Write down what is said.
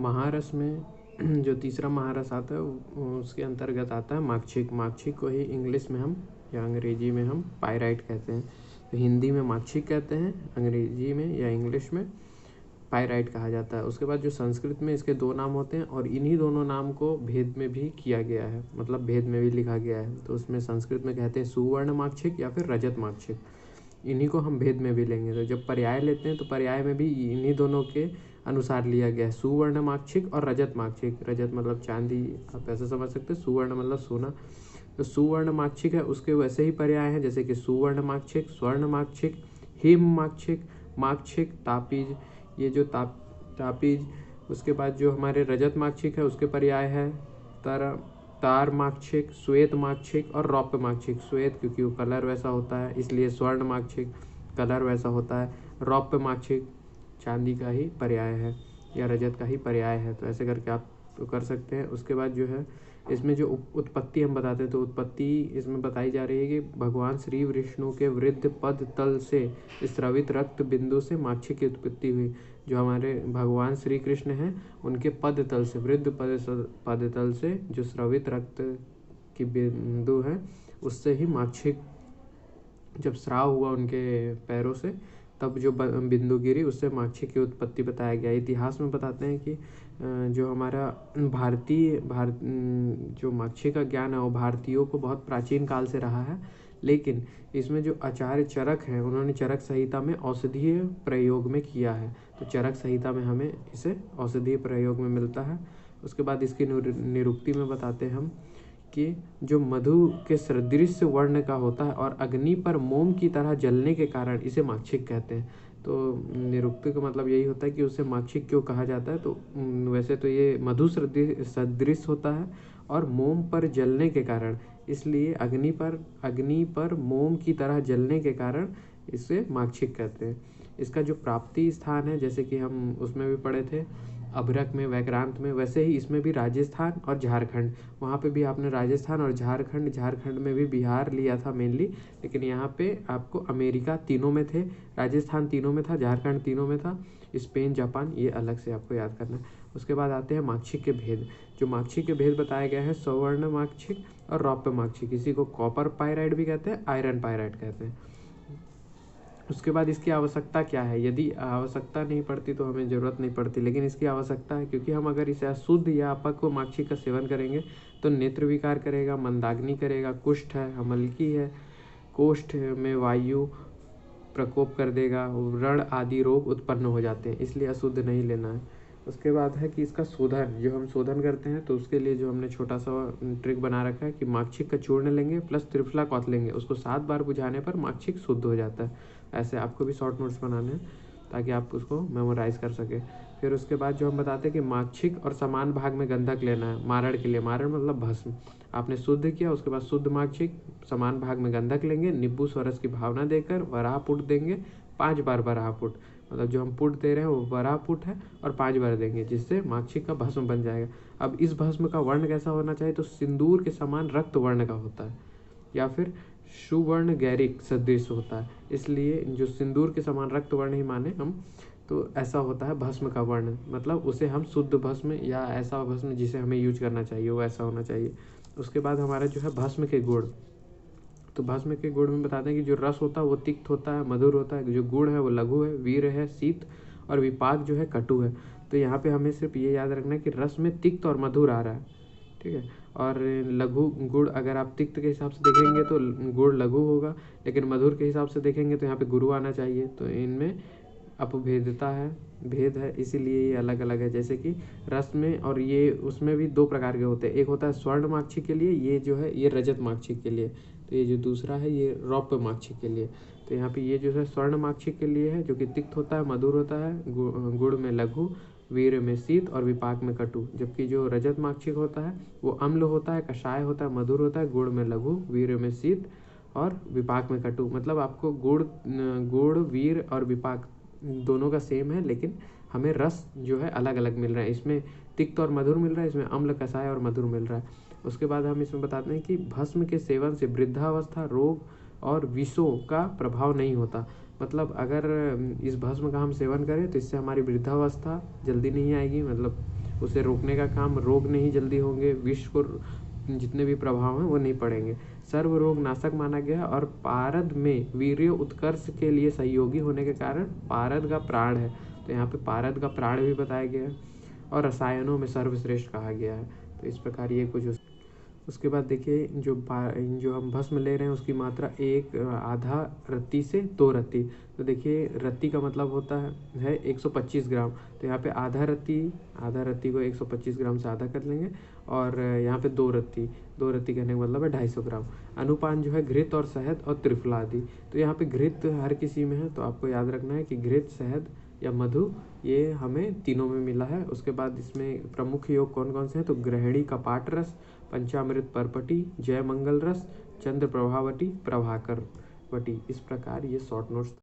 महारस में जो तीसरा महारस आता है उसके अंतर्गत आता है माक्षिक। माक्षिक को ही इंग्लिश में हम या अंग्रेजी में हम पायराइट कहते हैं। तो हिंदी में माक्षिक कहते हैं, अंग्रेजी में या इंग्लिश में पायराइट कहा जाता है। उसके बाद जो संस्कृत में इसके दो नाम होते हैं और इन्हीं दोनों नाम को भेद में भी किया गया है, मतलब भेद में भी लिखा गया है। तो उसमें संस्कृत में कहते हैं सुवर्ण माक्षिक या फिर रजत माक्षिक। इन्हीं को हम भेद में भी लेंगे। तो जब पर्याय लेते हैं तो पर्याय में भी इन्हीं दोनों के अनुसार लिया गया है, सुवर्ण माक्षिक और रजत माक्षिक। रजत मतलब चांदी, आप ऐसा समझ सकते हैं, सुवर्ण मतलब सोना। तो सुवर्ण माक्षिक है, उसके वैसे ही पर्याय हैं जैसे कि सुवर्ण माक्षिक, स्वर्ण माक्षिक, हिम माक्षिक, माक्षिक, तापीज। ये जो तापीज, उसके बाद जो हमारे रजत माक्षिक है उसके पर्याय है तार माक्षिक, श्वेत माक्षिक और रौप्य माक्षिक। श्वेत क्योंकि वो कलर वैसा होता है इसलिए स्वर्ण माक्षिक, कलर वैसा होता है। रौप्य माक्षिक चांदी का ही पर्याय है या रजत का ही पर्याय है। तो ऐसे करके आप तो कर सकते हैं। उसके बाद जो है इसमें जो उत्पत्ति हम बताते हैं, तो उत्पत्ति इसमें बताई जा रही है कि भगवान श्री विष्णु के वृद्ध पद तल से स्रवित रक्त बिंदु से माक्षिक की उत्पत्ति हुई। जो हमारे भगवान श्री कृष्ण हैं उनके पद तल से, वृद्ध पद तल से जो स्रवित रक्त की बिंदु है उससे ही माक्षिक, जब स्राव हुआ उनके पैरों से तब जो बिंदु गिरी उससे माक्षिक की उत्पत्ति बताया गया। इतिहास में बताते हैं कि जो हमारा जो माक्षिक का ज्ञान है वो भारतीयों को बहुत प्राचीन काल से रहा है। लेकिन इसमें जो आचार्य चरक हैं उन्होंने चरक संहिता में औषधीय प्रयोग में किया है। तो चरक संहिता में हमें इसे औषधीय प्रयोग में मिलता है। उसके बाद इसकी निरुक्ति में बताते हैं हम कि जो मधु के सदृश वर्ण का होता है और अग्नि पर मोम की तरह जलने के कारण इसे माक्षिक कहते हैं। तो निरुक्ति का मतलब यही होता है कि उसे माक्षिक क्यों कहा जाता है। तो वैसे तो ये मधु सदृश होता है और मोम पर जलने के कारण, इसलिए अग्नि पर मोम की तरह जलने के कारण इसे माक्षिक कहते हैं। इसका जो प्राप्ति स्थान है जैसे कि हम उसमें भी पढ़े थे अभ्रक में, वैक्रांत में, वैसे ही इसमें भी राजस्थान और झारखंड, वहाँ पे भी आपने राजस्थान और झारखंड में भी बिहार लिया था मेनली, लेकिन यहाँ पे आपको अमेरिका तीनों में थे, राजस्थान तीनों में था, झारखंड तीनों में था, स्पेन, जापान ये अलग से आपको याद करना है। उसके बाद आते हैं माक्षिक के भेद। जो माक्षिक के भेद बताए गए हैं स्वर्ण माक्षिक और रौप्य माक्षिक। इसी को कॉपर पायराइड भी कहते हैं, आयरन पायराइड कहते हैं। उसके बाद इसकी आवश्यकता क्या है। यदि आवश्यकता नहीं पड़ती तो हमें ज़रूरत नहीं पड़ती, लेकिन इसकी आवश्यकता है क्योंकि हम अगर इसे अशुद्ध या अपक्व माक्षिक का सेवन करेंगे तो नेत्र विकार करेगा, मंदाग्नि करेगा, कुष्ठ है, हमलकी है, कोष्ठ में वायु प्रकोप कर देगा, रण आदि रोग उत्पन्न हो जाते हैं, इसलिए अशुद्ध नहीं लेना है। उसके बाद है कि इसका शोधन, जो हम शोधन करते हैं तो उसके लिए जो हमने छोटा सा ट्रिक बना रखा है कि माक्षिक का चूर्ण लेंगे प्लस त्रिफला कौथ लेंगे, उसको 7 बार बुझाने पर माक्षिक शुद्ध हो जाता है। ऐसे आपको भी शॉर्ट नोट्स बनाने हैं ताकि आप उसको मेमोराइज कर सके। फिर उसके बाद जो हम बताते हैं कि माक्षिक और समान भाग में गंधक लेना है मारण के लिए। मारण मतलब भस्म, आपने शुद्ध किया उसके बाद शुद्ध माक्षिक समान भाग में गंधक लेंगे, नींबू स्वरस की भावना देकर वराह पुट देंगे 5 बार वराह पुट, मतलब जो हम पुट दे रहे हैं वो वराह पुट है और 5 बार देंगे जिससे माक्षिक का भस्म बन जाएगा। अब इस भस्म का वर्ण कैसा होना चाहिए, तो सिंदूर के समान रक्त वर्ण का होता है या फिर सुवर्ण गैरिक सदृश होता है, इसलिए जो सिंदूर के समान रक्त वर्ण ही माने हम, तो ऐसा होता है भस्म का वर्ण, मतलब उसे हम शुद्ध भस्म या ऐसा भस्म जिसे हमें यूज करना चाहिए वो ऐसा होना चाहिए। उसके बाद हमारा जो है भस्म के गुण, तो भस्म के गुण में बताते हैं कि जो रस होता है वो तिक्त होता है, मधुर होता है, जो गुण है वो लघु है, वीर है, शीत, और विपाक जो है कटु है। तो यहाँ पे हमें सिर्फ ये याद रखना है कि रस में तिक्त और मधुर आ रहा है, ठीक है। और लघु गुड़, अगर आप तिक्त के हिसाब से देखेंगे तो गुड़ लघु होगा, लेकिन मधुर के हिसाब से देखेंगे तो यहाँ पे गुरु आना चाहिए। तो इनमें अपभेदता है, भेद है, इसीलिए ये अलग अलग है। जैसे कि रस में और ये उसमें भी 2 प्रकार के होते हैं, एक होता है स्वर्ण माक्षिक के लिए, ये जो है ये रजत माक्षिक के लिए, तो ये जो दूसरा है ये रौप्य माक्षिक के लिए। तो यहाँ पे ये जो है स्वर्ण माक्षिक के लिए है जो कि तिक्त होता है, मधुर होता है, गुड़ में लघु, वीर में शीत और विपाक में कटु। जबकि जो रजत माक्षिक होता है वो अम्ल होता है, कषाय होता है, मधुर होता है, गुड़ में लघु, वीर में शीत और विपाक में कटु। मतलब आपको गुड़, वीर और विपाक दोनों का सेम है, लेकिन हमें रस जो है अलग अलग मिल रहा है। इसमें तिक्त और मधुर मिल रहा है, इसमें अम्ल, कषाय और मधुर मिल रहा है। उसके बाद हम इसमें बताते हैं कि भस्म के सेवन से वृद्धावस्था, रोग और विषों का प्रभाव नहीं होता। मतलब अगर इस भस्म का हम सेवन करें तो इससे हमारी वृद्धावस्था जल्दी नहीं आएगी, मतलब उसे रोकने का काम, रोग नहीं जल्दी होंगे, विष को जितने भी प्रभाव हैं वो नहीं पड़ेंगे। सर्व रोग नाशक माना गया और पारद में वीर्य उत्कर्ष के लिए सहयोगी होने के कारण पारद का प्राण है, तो यहाँ पे पारद का प्राण भी बताया गया है और रसायनों में सर्वश्रेष्ठ कहा गया है। तो इस प्रकार ये कुछ उसके बाद देखिए जो हम भस्म ले रहे हैं उसकी मात्रा 1 आधा रत्ती से 2 रत्ती। तो देखिए रत्ती का मतलब होता है 125 ग्राम, तो यहाँ पे आधा रत्ती को 125 ग्राम से आधा कर लेंगे और यहाँ पे 2 रत्ती कहने का मतलब है 250 ग्राम। अनुपान जो है घृत और शहद और त्रिफला आदि। तो यहाँ पे घृत हर किसी में है, तो आपको याद रखना है कि घृत, शहद या मधु ये हमें तीनों में मिला है। उसके बाद इसमें प्रमुख योग कौन कौन से हैं, तो ग्रहणी कपाट रस, पंचामृत परपटी, जय मंगल रस, चंद्र प्रभावटी, प्रभाकर वटी। इस प्रकार ये शॉर्ट नोट्स